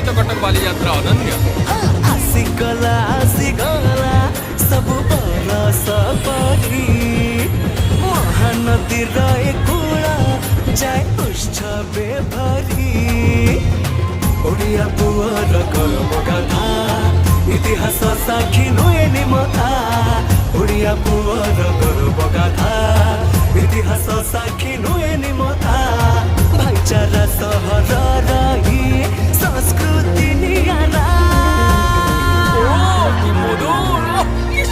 तो कटक बाली यात्रा अनन्य आसिगला सब बरस परी महानदी रहे कूला जाए उत्सवे भरी ओडिया पुअर गर्व गाथा इतिहास साक्षी नुए निमता ओडिया पुअर गर्व गाथा इतिहास साक्षी नुए निमता भाईचारा सहर रही संस्कृति नियारा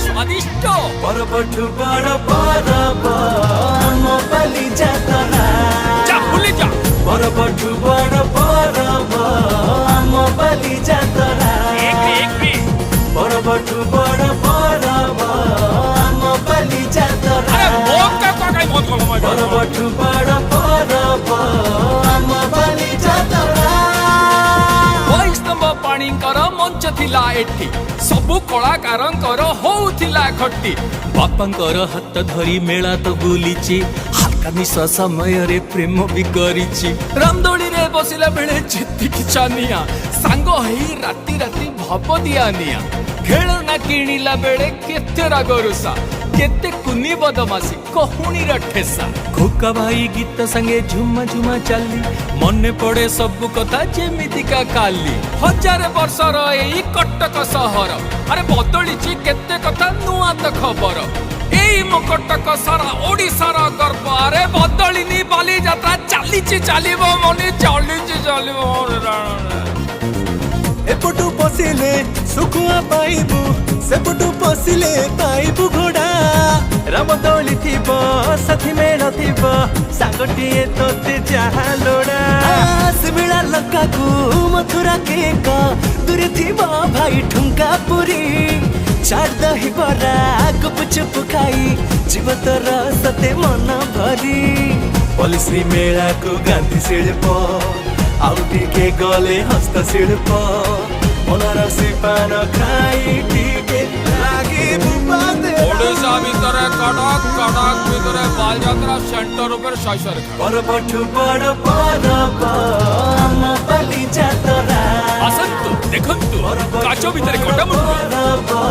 स्वादिष्ट परबठु बड़ परब आम बाली जातरा परबठु बड़ परब आम बाली जातरा परबठु बड़ परब आम बाली जातरा परबठु बड़ परब आम बाली जातरा वैष्णव पाणीकर मंच थिला एठी सबु कलाकारंकर होउथिला खट्टी बापांकर हाथ धरी मेला तो बुलीची हल्का निशा समय रे प्रेम भी करिची रामदोली रे बसिला बेले जेतिकी चानिया सांग हेई राती राती भव दिया निया खेलना किणिला बेले केते रागरुसा केते कुनी बदमासी कहुनी ठेसा खोका भाई गीत संगे झुमा झुमा चली मने पड़े सब कथा जेमितिका काली हजार वर्षर एई कटक सहर अरे बदलिची केते कथा नुआ तो खबर एई मो कटक सारा ओडिसार गर्व अरे बदलिनी बाली यात्रा चलीची चलिबो मनी चलीची चलिबो एपटू पसिले सुखुआ पाइबू सेपटू पसिले पाइबू घोड़ा रामदोली थिब साथी मेल थिब सांगटिए तोते जहा लोड़ा सिबिला लकाकू मथुरा केक दूरे थिब भाई ठुमका पुरी चाट दही बरा गुपचुप खाई जीव तोर सते मन भरी पलिश्री मेला को गांधी शिल्प आउ टिके गले हस्तशिल्प बनारसी पान खाई टिके लागे बुबादे ओडिशा भीतर कटक कटक भीतर बालयात्रा सेंटर ऊपर शैशर परबठु बड़ परब आम बाली जातरा असंतु देखंतु काचो भीतर कटमुंडु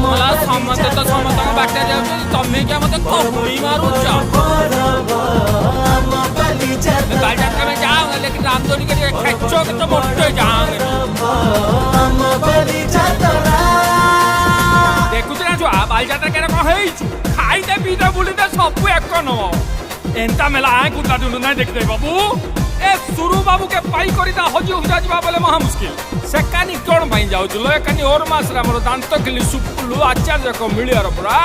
मला समते तो समतक बाटे जाउछि तमे क्या मते कोहुई मारुछ आम बाली जातरा बालयात्रा में जाओगे लेकिन रामदोली के खेचो के तो मोटे जाओगे आम बाली जातरा देखुछ ना जो बालयात्रा केरे को हेइछ खाइते पीते बुलिते सब एक न एंता मेला आए कुत्ता दुनु नहीं देखते बाबू ए सुरु बाबू के पाई करिता हजि हुजा जिबा बोले महा मुश्किल सेकानी कोन पाई जाउ जुलो एकानी और मास रे हमर दांत किली सुपुलु आचार्य को मिलियर पुरा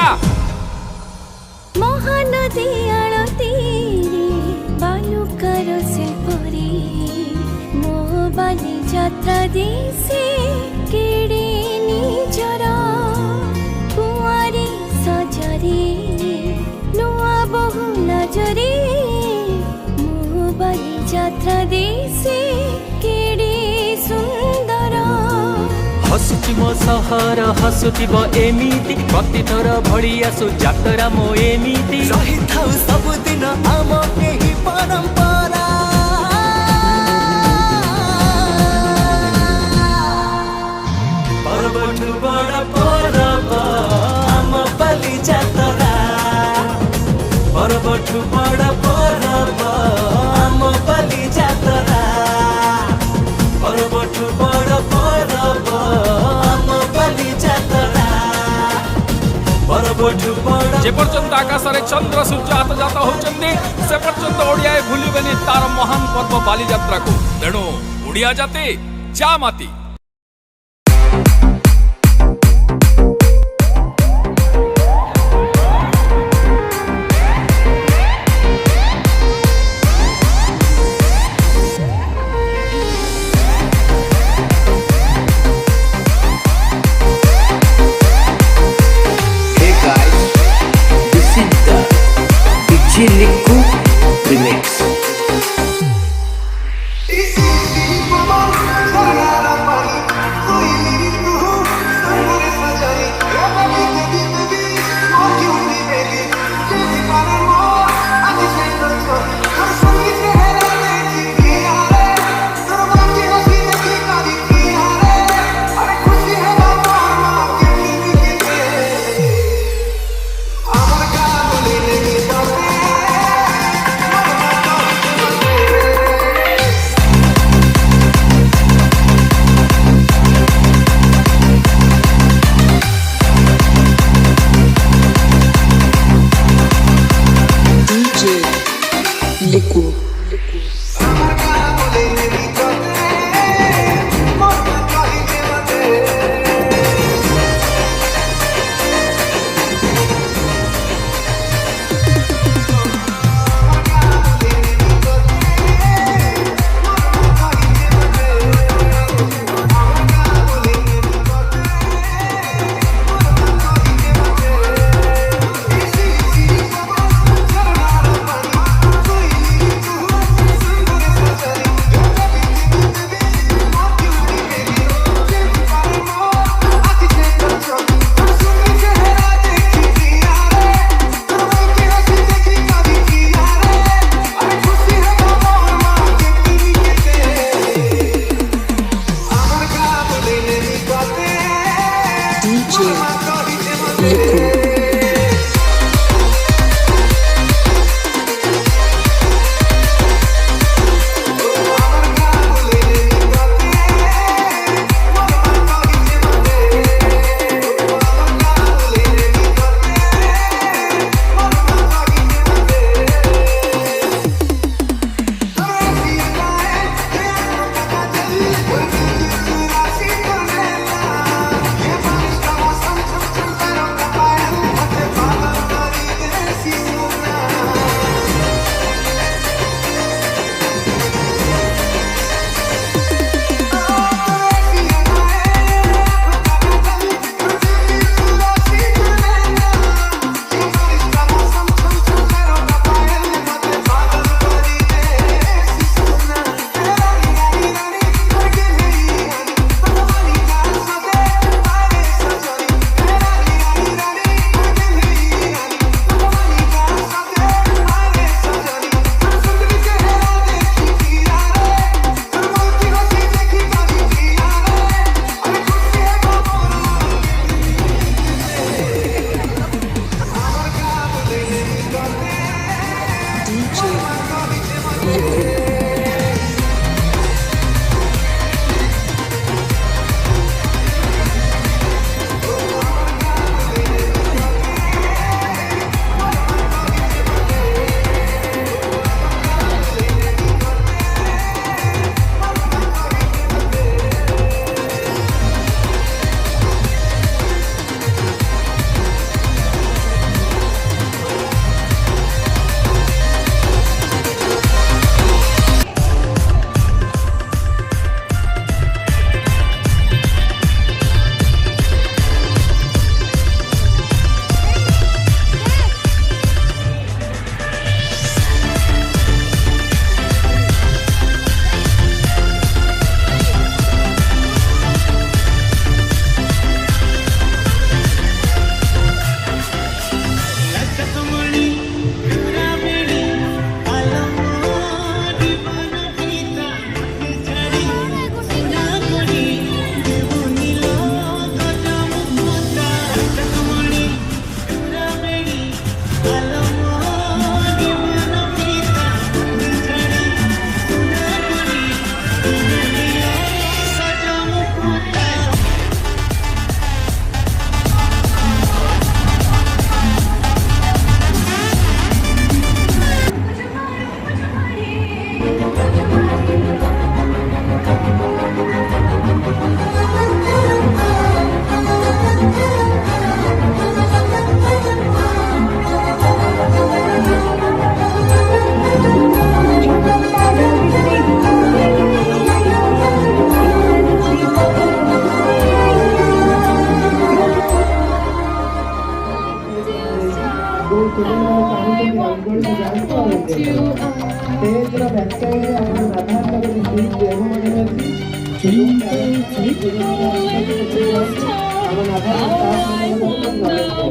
महानदी आळती बालुकर शिल्परी मो बाली यात्रा दिसे केड़े निजरा कुआरी सजरी नुआ बहु नजरी मो बाली यात्रा दिसे केड़े सुंदर हसुथिब सहर हसुथिब एमिति प्रति थर भड़ी आसु जातरा मो एमिति रही थाउ सब दिन आम एही परंपरा परबठु बड़ परब आम बाली जातरा परबठु बड़ परब आम बाली जातरा परबठु बड़ परब आम बाली जातरा परबठु बड़ जे पर्यंत आकाश रे चंद्र सूर्य हाथ जाता होचंदी से पर्यंत ओडिया भूलिबेनी तार महान पर्व बाली यात्रा को तेणु ओडिया जाति जा माती Liku Remix.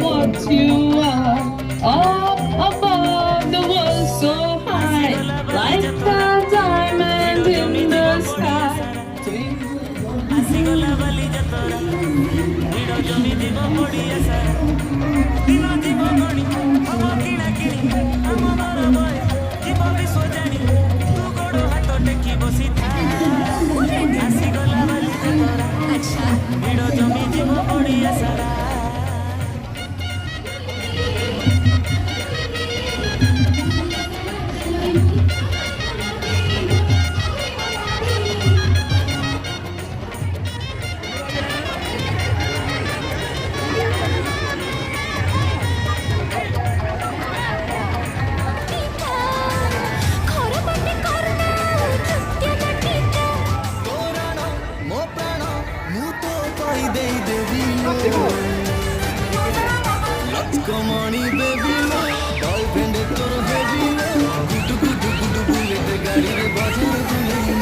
What you are up above the world so high, like a diamond in the sky. ମୋ ପ୍ରାଣ ମୁଁ ତୋ ପାଇଁ ଦେଇଦେବି ଲଚକମଣି ବେବି ବୟଫ୍ରେଣ୍ଡ ତୋର ହେବି ଗୁଡୁ ଗୁଡୁ ଗୁଡୁ ବୁଲେଟ ଗାଡ଼ିରେ ବଜାର ବୁଲେଇ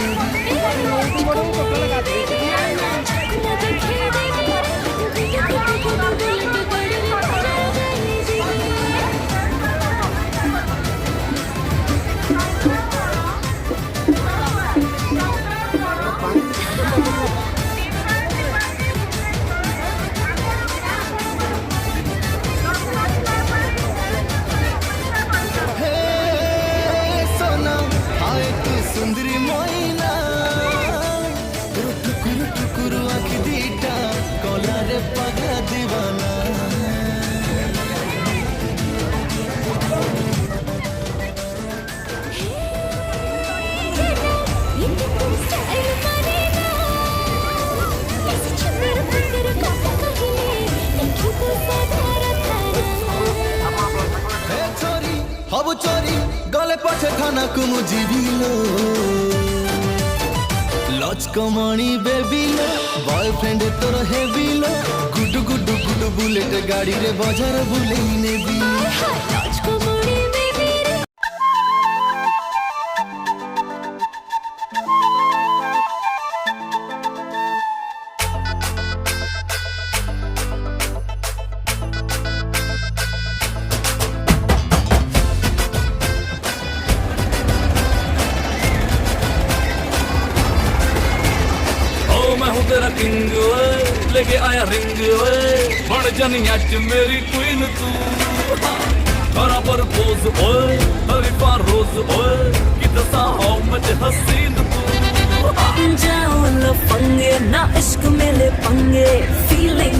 सुंदरी मोइना टुकुरु टुकुरु आँखि दीटा कलारे पगला दीवाना हब चोरी गले पछे थाना को मु जीविलो लचकमणी बेबिलो बॉयफ्रेंड तोर हेबिलो गुडु गुडु गुडु बुलेट गाड़ी रे बाजार बुलेई नेबी मैं हूँ तेरा किंग ओए लेके आया रिंग ओए बढ़ जानी आज मेरी क्वीन तू खरा पर पोज ओए हरीफा रोज ओए कितना हो मुझे हसीन तू जाओ लफंगे ना इश्क में ले पंगे फीलिंग